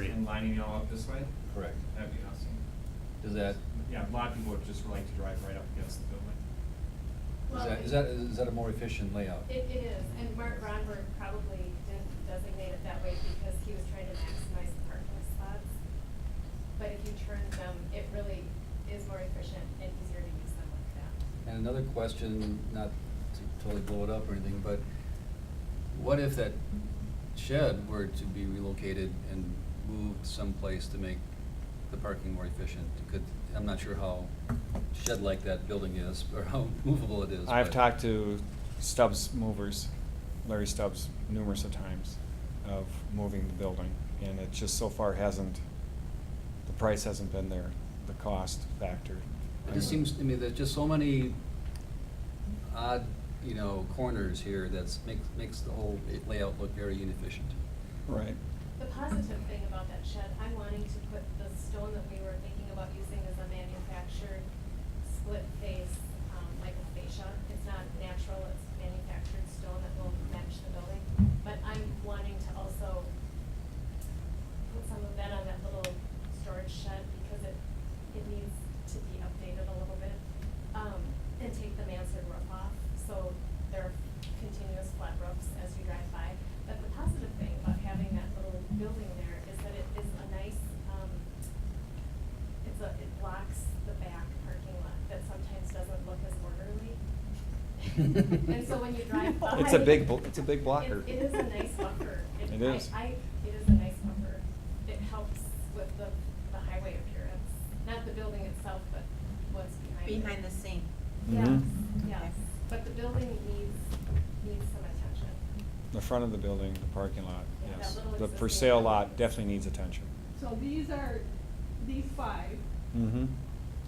Street. And lining it all up this way? Correct. That'd be awesome. Does that, Yeah, a lot of people would just like to drive right up against the building. is that a more efficient layout? It is, and Mark Ronberg probably didn't designate it that way because he was trying to maximize the parking spots. But if you turn them, it really is more efficient and easier to use them like that. And another question, not to totally blow it up or anything, but what if that shed were to be relocated and moved someplace to make the parking more efficient? I'm not sure how shed-like that building is, or how movable it is. I've but- talked to Stubbs Movers, Larry Stubbs, numerous of times of moving the building, and it just so far hasn't, the price hasn't been there, the cost factor. It just seems, I mean, there's just so many odd, corners here makes the whole layout look very inefficient. Right. The positive thing about that shed, I'm wanting to put the stone that we were thinking about using as a manufactured split face, like a fascia. It's not natural, it's manufactured stone that will match the building. But I'm wanting to also put some of that on that little storage shed because it needs to be updated a little bit. And take the mansard roof off, so there are continuous flat roofs as you drive by. But the positive thing about having that little building there is that it is a nice, it blocks the back parking lot that sometimes doesn't look as orderly. And so when you drive by. It's a big blocker. It is a nice buffer. It is. It is a nice buffer. It helps with the highway appearance, not the building itself, but what's behind it. Behind the scene. Yes, Mhm. yes, but the building needs some attention. The front of the building, the parking lot, Yeah, yes. that little The for existing sale building. lot definitely needs attention. So these five, Mm-hmm.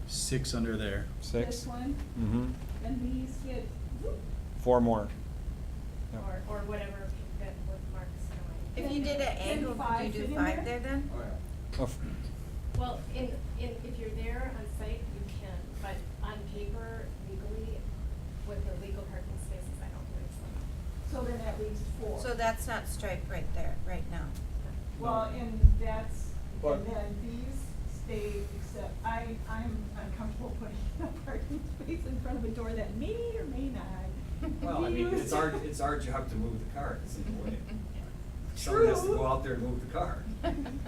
6 under there. this 6? one, Mm-hmm. and these get, whoop, 4 more. Yep. Or whatever fit with Mark's If drawing. you did an Can angle, five could you fit do in 5 there? there then? Oh, yeah. Oh, f- Well, if you're there on site, you can, but on paper, legally, with the legal parking spaces, I don't believe so. so then that leaves 4. So that's not striped right there, right now. Well, and that's, But- and then these stay, except I'm uncomfortable putting a parking space in front of a door that may or may not. Well, I be mean, used. it's our job to move the car, it's in the way. Someone has to True. go out there and move the car.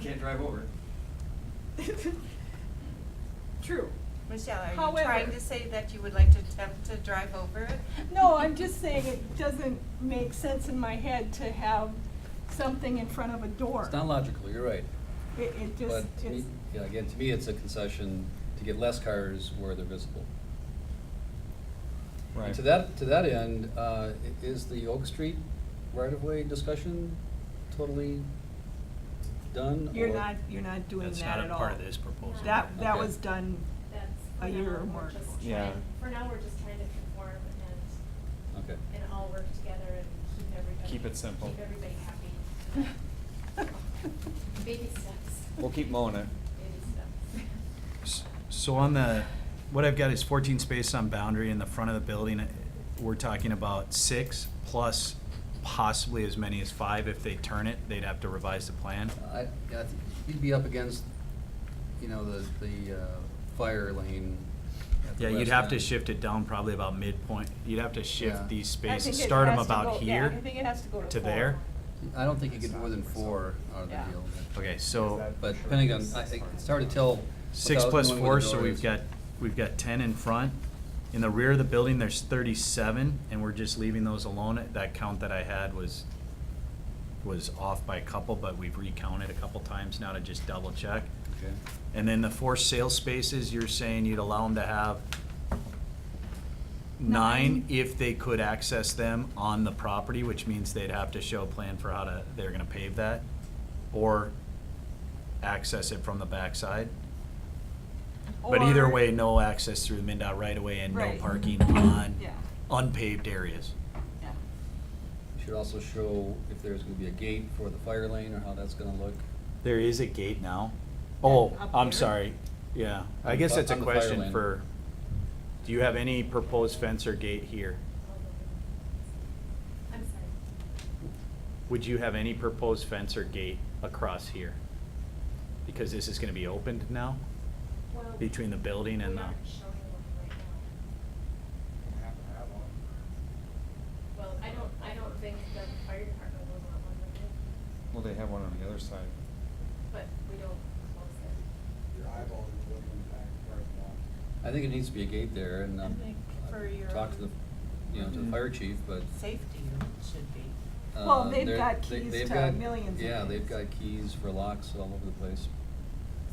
Can't drive over it. True. Michelle, are you However- trying to say that you would like to attempt to drive over it? No, I'm just saying it doesn't make sense in my head to have something in front of a door. It's not logical, you're right. It just, But to me, it's, yeah, again, to me, it's a concession to get less cars where they're visible. Right. And to that end, is the Oak Street right-of-way discussion totally done? you're or- not doing That's that not at a all. part of this proposal. That Okay. was done, That's, A for year now, or more we're just ago. Yeah. trying, for now, we're just trying to conform Okay. and all work together and keep everybody. Keep it simple. Keep everybody happy. Baby steps. We'll keep mowing it. Baby steps. So on what I've got is 14 space on boundary in the front of the building. We're talking about 6 plus possibly as many as 5. If they turn it, they'd have to revise the plan. I think you'd be up against, the fire lane at the Yeah, you'd west have to end. shift it down probably about midpoint. You'd have to Yeah. shift these I think spaces, it start them has to about go- yeah, here I think it has to go to there. 4. I don't think you get more than 4 out of the Yeah. deal. Okay, so But depending on, it's hard to tell. 6 without plus knowing where 4, the so door we've is. got 10 in front. In the rear of the building, there's 37, and we're just leaving those alone. That count that I had was off by a couple, but we've recounted a couple times now to just double check. Okay. And then the 4 sales spaces, you're saying you'd allow them to have 9 if they could access them on the property, which means they'd have to show a plan for how they're gonna pave that, or access it from the backside. But either Or- way, no access through the MinDOT right away and no Right. parking on Yeah. unpaved areas. Yeah. You should also show if there's gonna be a gate for the fire lane or how that's gonna look. There is a gate now. Oh, Up I'm here? sorry. Yeah, I On guess the- that's a on the fire question lane. for, do you have any proposed fence or gate here? I'm sorry. Would you have any proposed fence or gate across here? Because this is gonna be opened now, Well, between the building and we the, aren't showing one right now. Have to have one. Well, I don't think the fire department will want one, would they? Well, they have one on the other side. But we don't close it. Your eyeballs are looking in the back parking lot. I think it needs to be a gate there, and, I think for your talk to the, to the fire chief, but. safety, it should be. Well, they've they're- got they- keys they've to got- millions of Yeah, they've things. got keys for locks all over the place.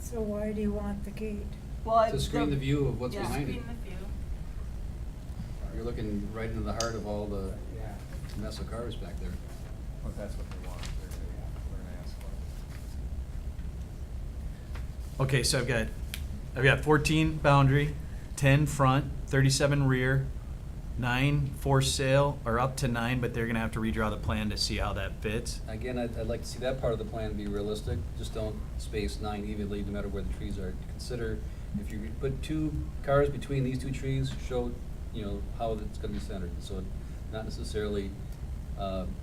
So why do you want the gate? Well, To screen the view of what's yeah. behind it. Screen the view. You're looking right into the heart of all the Yeah. mess of cars back there. Well, if that's what they want, they're gonna ask for it. okay, so I've got 14 boundary, 10 front, 37 rear, 9 for sale, or up to 9, but they're gonna have to redraw the plan to see how that fits. Again, I'd like to see that part of the plan be realistic, just don't space 9 evenly, no matter where the trees are. Consider, if you put 2 cars between these 2 trees, show, how it's gonna be centered. So not necessarily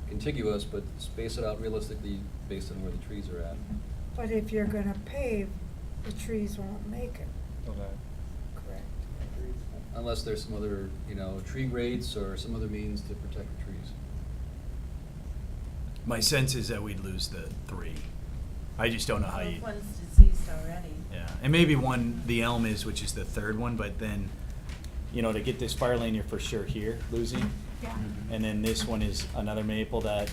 contiguous, but space it out realistically based on where the trees are at. But if you're gonna pave, the trees won't make it, So that, correct? Unless there's some other, tree grates or some other means to protect the trees. My sense is that we'd lose the 3. I just don't know how Well, you. one's deceased already. Yeah, and maybe one, the elm is, which is the 3rd one, but then, to get this fire lane, you're for sure here losing. Yeah. And then this one is another maple that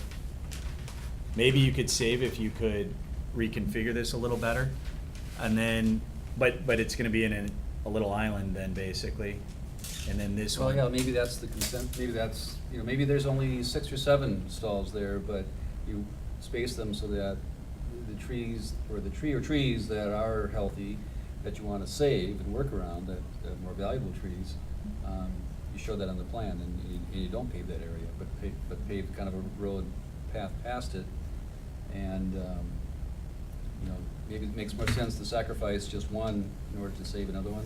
maybe you could save if you could reconfigure this a little better. And then, but it's gonna be in a little island then, basically. And then this Well, one. yeah, maybe that's the consent, maybe that's, maybe there's only 6 or 7 stalls there, but you space them so that the trees, or the tree or trees that are healthy, that you wanna save and work around, that are more valuable trees, you show that on the plan, and you don't pave that area, but pave kind of a road path past it. And, maybe it makes more sense to sacrifice just one in order to save another one.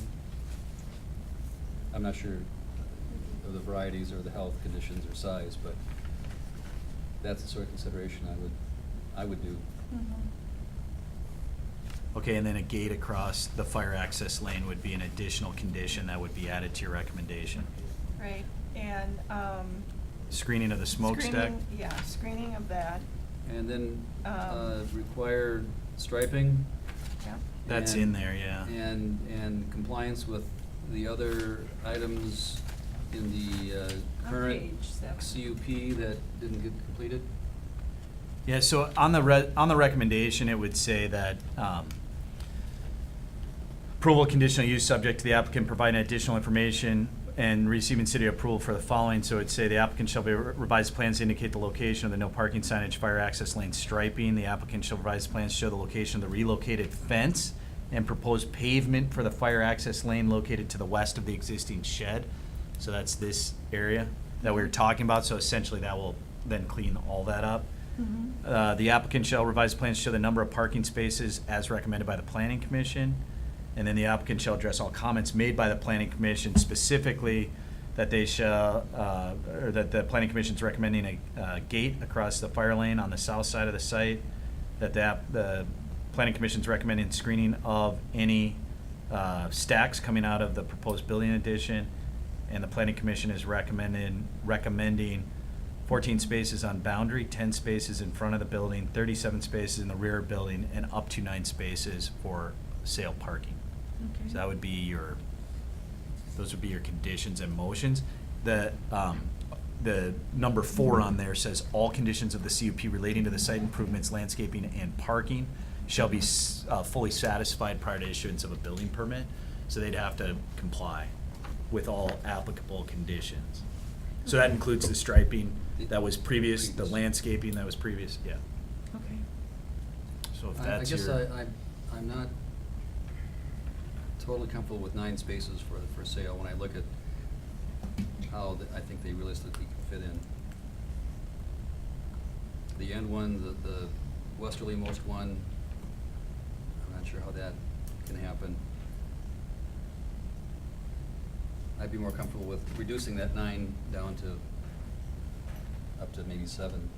I'm not sure of the varieties or the health conditions or size, but that's the sort of consideration I would do. Okay, and then a gate across the fire access lane would be an additional condition that would be added to your recommendation. Right, and, Screening of the smokestack. screening, yeah, screening of that, And then, Um, required striping. yeah. That's and- in there, yeah. And compliance with the other items in the On current page 7. CUP that didn't get completed. Yeah, so on the on the recommendation, it would say that, approval of conditional use subject to the applicant providing additional information and receiving city approval for the following. So it'd say the applicant shall be revise plans to indicate the location of the no parking signage, fire access lane striping. The applicant shall revise plans to show the location of the relocated fence and proposed pavement for the fire access lane located to the west of the existing shed. So that's this area that we were talking about. So essentially that will then clean all that up. The applicant shall revise plans to show the number of parking spaces as recommended by the planning commission. And then the applicant shall address all comments made by the planning commission, specifically that they shall, or that the planning commission is recommending a gate across the fire lane on the south side of the site, that the planning commission is recommending screening of any stacks coming out of the proposed building addition, and the planning commission is recommending 14 spaces on boundary, 10 spaces in front of the building, 37 spaces in the rear of building, and up to 9 spaces for sale parking. So that would be those would be your conditions and motions. The number 4 on there says all conditions of the CUP relating to the site improvements, landscaping, and parking shall be fully satisfied prior to issuance of a building permit. So they'd have to comply with all applicable conditions. So that includes the striping that was previous, the landscaping that was previous, yeah. Okay. So if I that's guess your. I'm not totally comfortable with 9 spaces for sale when I look at how I think they realistically can fit in. The end one, the westerlymost one, I'm not sure how that can happen. I'd be more comfortable with reducing that 9 down to up to maybe 7.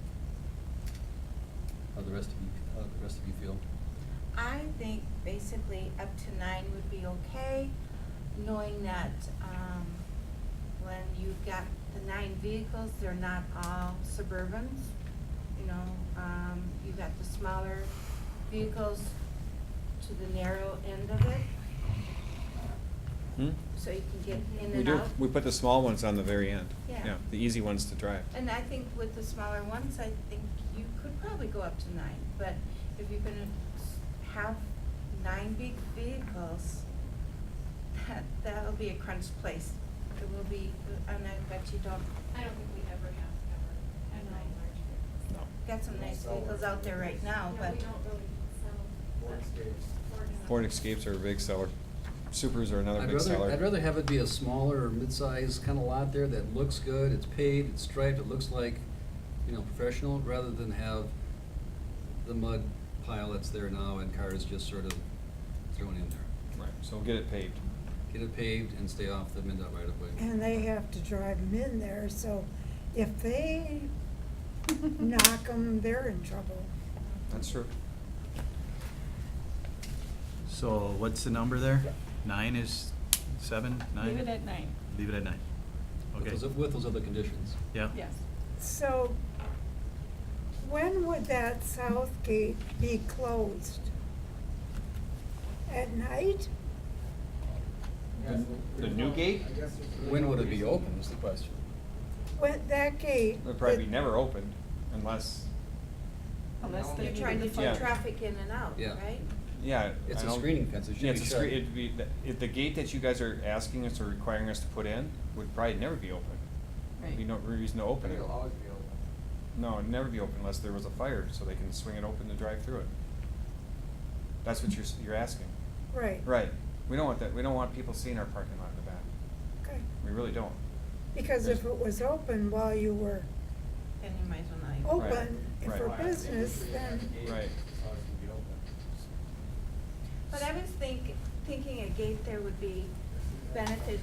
How the rest of you feel? I think basically up to 9 would be okay, knowing that, when you've got the 9 vehicles, they're not all Suburbans. You know, you've got the smaller vehicles to the narrow end of it, Hmm? so you can get in We and do, out. we put the small ones on the very end. Yeah. The easy ones to drive. And I think with the smaller ones, I think you could probably go up to 9, but if you're gonna have 9 big vehicles, that'll be a crunch place. It will be, and I bet you don't, I don't think we ever have had 9 large vehicles. No. got some nice vehicles out there right now, No, but. we don't really sell. Ford Escapes. Ford Escapes are a big seller. Supers are another I'd big seller. I'd rather have it be a smaller or mid-size kind of lot there that looks good, it's paved, it's striped, it looks like, you know, professional, rather than have the mud pile that's there now and cars just sort of thrown in there. Right, so we'll get it paved. Get it paved and stay off the MnDOT right of way. And they have to drive them in there, so if they knock them, they're in trouble. That's true. So what's the number there? 9 is 7, 9? Leave it at 9. Leave it at 9. Okay. With those other conditions. Yeah. Yes. So when would that south gate be closed? At night? The new gate? When would it be open is the question. When, that gate? It'll probably be that- never opened unless, Unless they You're need trying to the do Yeah. traffic in and out, Yeah. right? yeah. It's I a don't- screening fence, it should Yeah, be it's a shut. it'd be, the gate that you guys are asking us or requiring us to put in would probably never be open. There'd be no reason to open it. It'll always be open. No, it'd never be open unless there was a fire, so they can swing it open to drive through it. That's what you're asking. Right. Right. We don't want that, we don't want people seeing our parking lot in the back. Okay. We really don't. Because if it was open while you were Then you might as well not. Right, open right. for business, then, Right. It's always gonna be open. But I was thinking a gate there would be benefit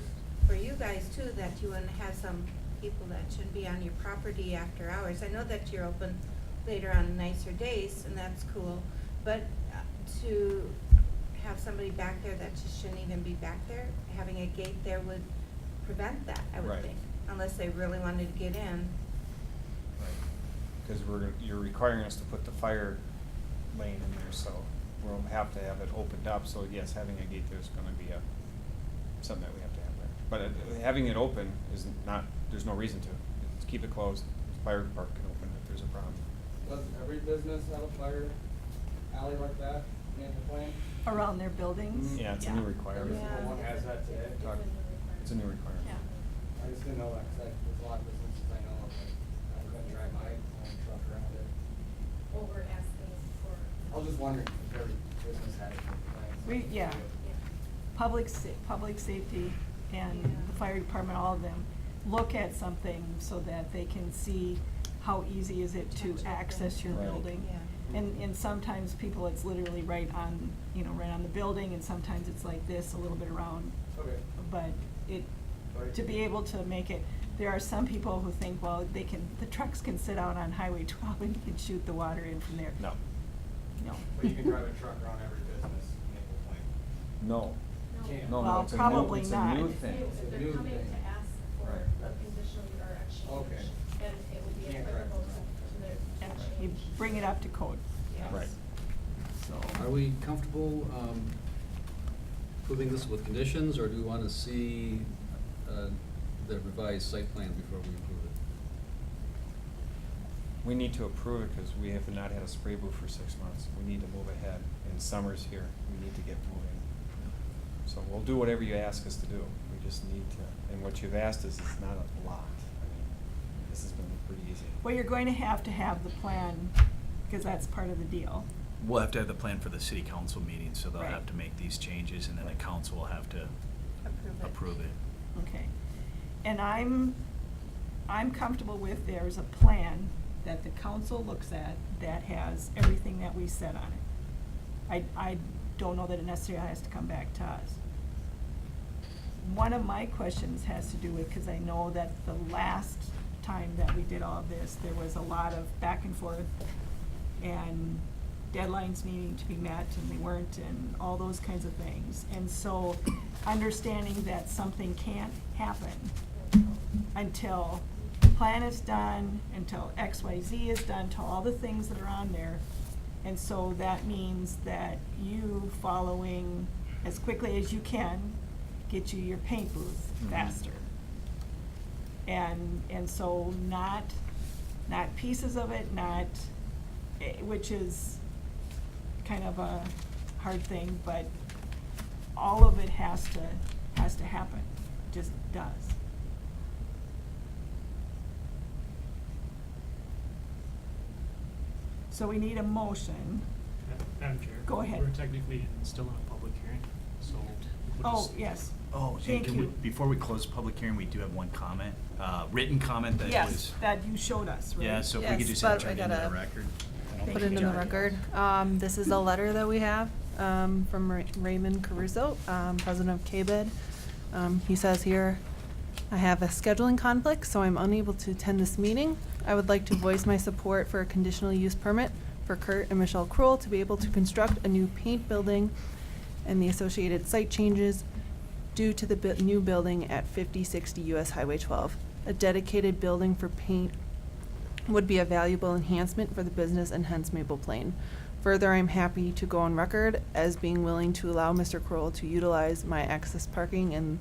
for you guys too, that you wouldn't have some people that shouldn't be on your property after hours. I know that you're open later on nicer days, and that's cool, but to have somebody back there that just shouldn't even be back there, having a gate there would prevent that, I would Right. think, unless they really wanted to get in. Because you're requiring us to put the fire lane in there, so we'll have to have it opened up, so yes, having a gate there is gonna be something that we have to have there. But having it open is not, there's no reason to. Just keep it closed, the fire department can open it if there's a problem. Does every business have a fire alley like that in Plain? Around their buildings? Yeah, it's a new Every requirement. single one has that today? It's a new requirement. Yeah. I just didn't know that, 'cause there's a lot of businesses I know of, like, I couldn't drive my own truck around it. What we're asking for. I was just wondering if every business had it in Plain. Yeah. Public safety and the fire department, all of them, look at something so that they can see how easy is it to access your Right. building. Yeah. And sometimes people, it's literally right on, you know, right on the building, and sometimes it's like this, a little bit around. Okay. But it, Right. to be able to make it, there are some people who think, well, the trucks can sit out on Highway 12 and you can shoot the water in from there. No. No. But you can drive a truck around every business in Maple Plain. No. Can't. No, no, Well, it's a probably new, it's a not. new If thing. It's a If they're new coming thing. to ask for Right. a conditional or exchange, Okay. then it would be Can't drive applicable a truck. to their And exchange. you bring it up to code. Yes. Right. So. Are we comfortable approving this with conditions, or do we want to see the revised site plan before we approve it? We need to approve it because we have not had a spray booth for 6 months. We need to move ahead. And summer's here. We need to get moving. So we'll do whatever you ask us to do. We just need to, and what you've asked us is not a lot. I mean, this has been pretty easy. Well, you're going to have the plan, because that's part of the deal. We'll have to have the plan for the city council meeting, so they'll Right. have to make these changes, and then the council will have to approve it. Okay. And I'm comfortable with, there's a plan that the council looks at that has everything that we said on it. I don't know that it necessarily has to come back to us. One of my questions has to do with, because I know that the last time that we did all of this, there was a lot of back and forth, and deadlines needing to be met and they weren't, and all those kinds of things. And so, understanding that something can't happen until the plan is done, until XYZ is done, until all the things that are on there. And so that means that you following as quickly as you can, get you your paint booth Mhm. faster. And so not pieces of it, which is kind of a hard thing, but all of it has to happen, just does. So we need a motion. Madam Chair. Go ahead. We're technically still in a public hearing, so. we'll Oh, just- yes. Oh, and Thank can we, you. before we close the public hearing, we do have one comment, written comment that was. Yes, that you showed us, right? Yeah, so if we could Yes, just but enter I it into the gotta record. I don't Put Put think it we in the got record. This is a letter that we have from Raymond Caruso, president of KBID. He says here, I have a scheduling conflict, so I'm unable to attend this meeting. I would like to voice my support for a conditional use permit for Kurt and Michelle Kroll to be able to construct a new paint building and the associated site changes due to the new building at 5060 US Highway 12. A dedicated building for paint would be a valuable enhancement for the business and hence Maple Plain. Further, I'm happy to go on record as being willing to allow Mr. Kroll to utilize my access parking in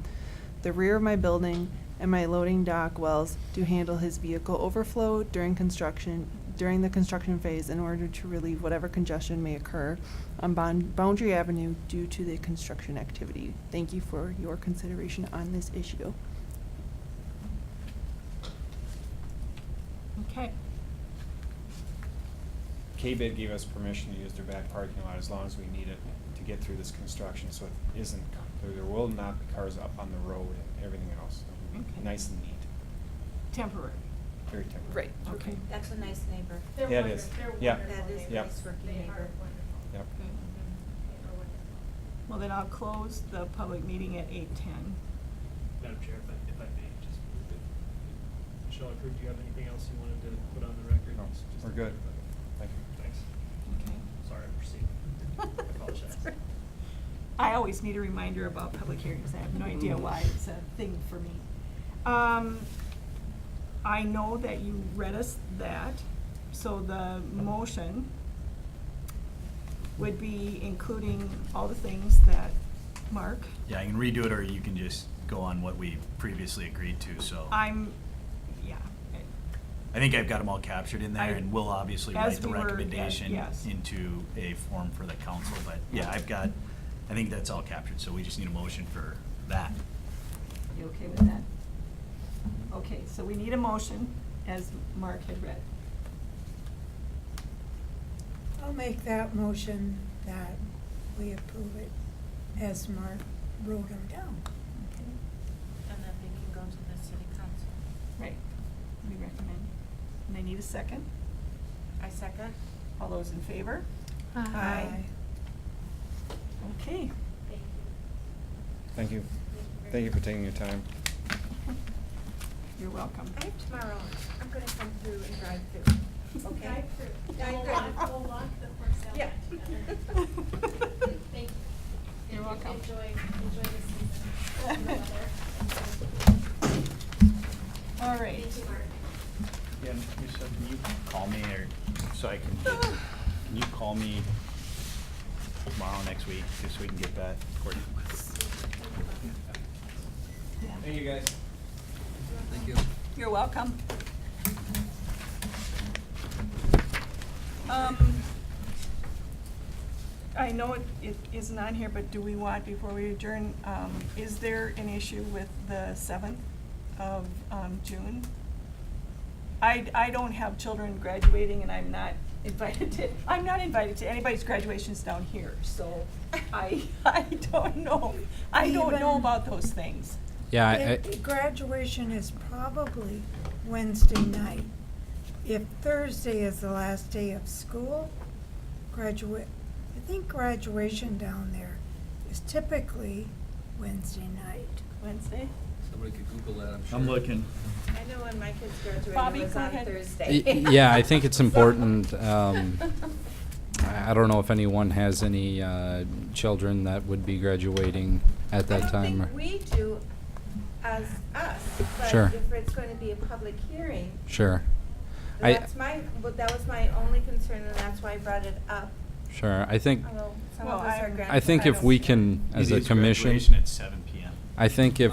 the rear of my building and my loading dock wells to handle his vehicle overflow during the construction phase in order to relieve whatever congestion may occur on Boundary Avenue due to the construction activity. Thank you for your consideration on this issue. Okay. KBID gave us permission to use their back parking lot as long as we need it to get through this construction, so it isn't, there will not be cars up on the road and everything else. It'll be Okay. nice and neat, Temporary. very temporary. Right. Okay. That's a nice neighbor. They're Yeah, it wonderful. is. They're Yeah. wonderful That is neighbors. Yep. nice working They neighbor. are wonderful. Yep. Good. They are wonderful. Well, then I'll close the public meeting at 8:10. Madam Chair, if I may, just, Michelle or Kurt, do you have anything else you wanted to put on the record? No, Just we're to- good. Thank you. Thanks. Okay. Sorry, I proceeded. I apologize. I always need a reminder about public hearings. I have no idea why it's a thing for me. I know that you read us that, so the motion would be including all the things that Mark, Yeah, I can redo it, or you can just go on what we previously agreed to, so. yeah. I think I've got them all captured in I- there, and we'll obviously as write the we were, recommendation yes. into a form for the council, but yeah, I think that's all captured, so we just need a motion for that. You okay with that? Okay, so we need a motion, as Mark had read. I'll make that motion that we approve it as Mark wrote them down. Okay. And then they can go to the city council. Right, we recommend. And I need a second. I second. All those in favor? Aye. Okay. Thank you. Thank you. very Thank you for taking your time. You're welcome. I have tomorrow, I'm gonna come through and drive through, okay? Drive through. Drive We'll through. walk the course out Yeah. together. Thank you. You're welcome. Enjoy the season. and the weather. All right. Thank you, Mark. Yeah, Michelle, can you call me, or, so I can you call me tomorrow, next week, just so we can get that recorded? Thank you, guys. Thank you. You're welcome. I know it isn't on here, but do we want, before we adjourn, is there an issue with the 7th of June? I don't have children graduating, and I'm not invited to anybody's graduations down here, so I don't know. I don't know Even- about those things. Yeah, Graduation is probably Wednesday night. If Thursday is the last day of school, I think graduation down there is typically Wednesday night. Wednesday? Somebody could Google that, I'm sure. I'm looking. I know when my kids Bobby, graduated, it was go on ahead. Thursday. yeah, I think it's important. I don't know if anyone has any children that would be graduating at that time. I don't think we do as us, Sure. but if it's going to be a public hearing, Sure. that was my only concern, and that's why I brought it up. Sure, I think, Although some Well, of us are I'm- grandfathered. I think if we can, as It a is commission, graduation at 7 PM I think if,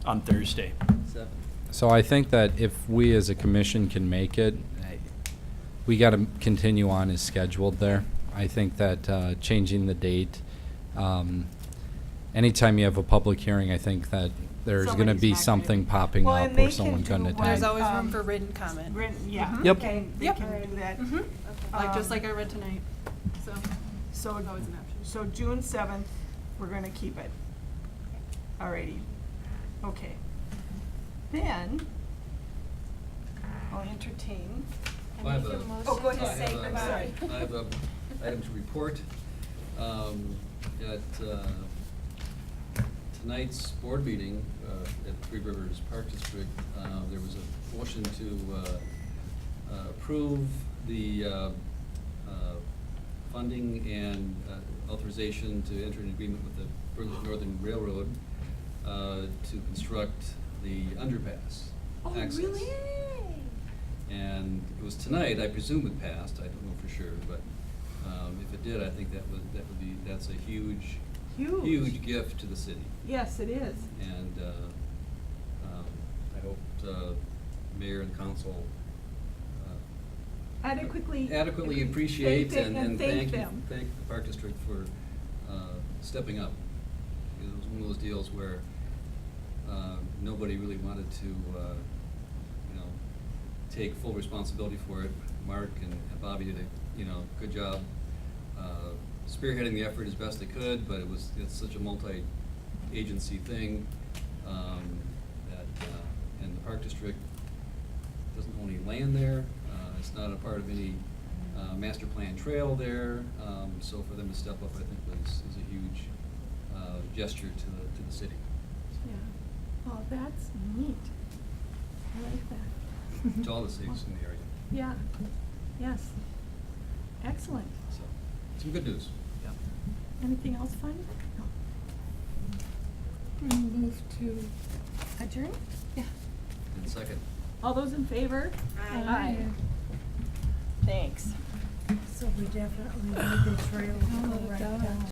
on Thursday. 7. so I think that if we as a commission can make it, we gotta continue on as scheduled there. I think that, changing the date, anytime you have a public hearing, I think that there's gonna Somebody's be not gonna something be- popping Well, up and they where someone can couldn't do attend. what, There's always room um, for written comment. Yeah. Mhm. Yep. They can Yep. do that. Mhm. Like, just like I Um, read tonight, so. So, Always an option. so June 7th, we're gonna keep it. Alrighty, okay. Then, I'll entertain. I have Make a a- motion Oh, go to ahead. say I have a- goodbye. I have a item to report. At tonight's board meeting at Three Rivers Park District, there was a motion to approve the funding and authorization to enter an agreement with the Burlington Northern Railroad to construct the underpass access. And it was tonight, I presume it passed, I don't know for sure, but if it did, I think that's a huge, Huge. huge gift to the city. Yes, it is. And I hope mayor and council adequately appreciate and thank them. the Park District for stepping up. It was one of those deals where nobody really wanted to, take full responsibility for it. Mark and Bobby did a, good job spearheading the effort as best they could, but it's such a multi-agency thing that, and the Park District doesn't own any land there. It's not a part of any master plan trail there, so for them to step up, I think, is a huge gesture to the city. Yeah. Oh, that's neat. I like that. To all the cities in the area. Yeah, yes. Excellent. So, some good news. Yep. Anything else fun? No. Move to adjourn? Yeah. And second. All those in favor? Aye. Thanks. So we definitely need the trail to go right down.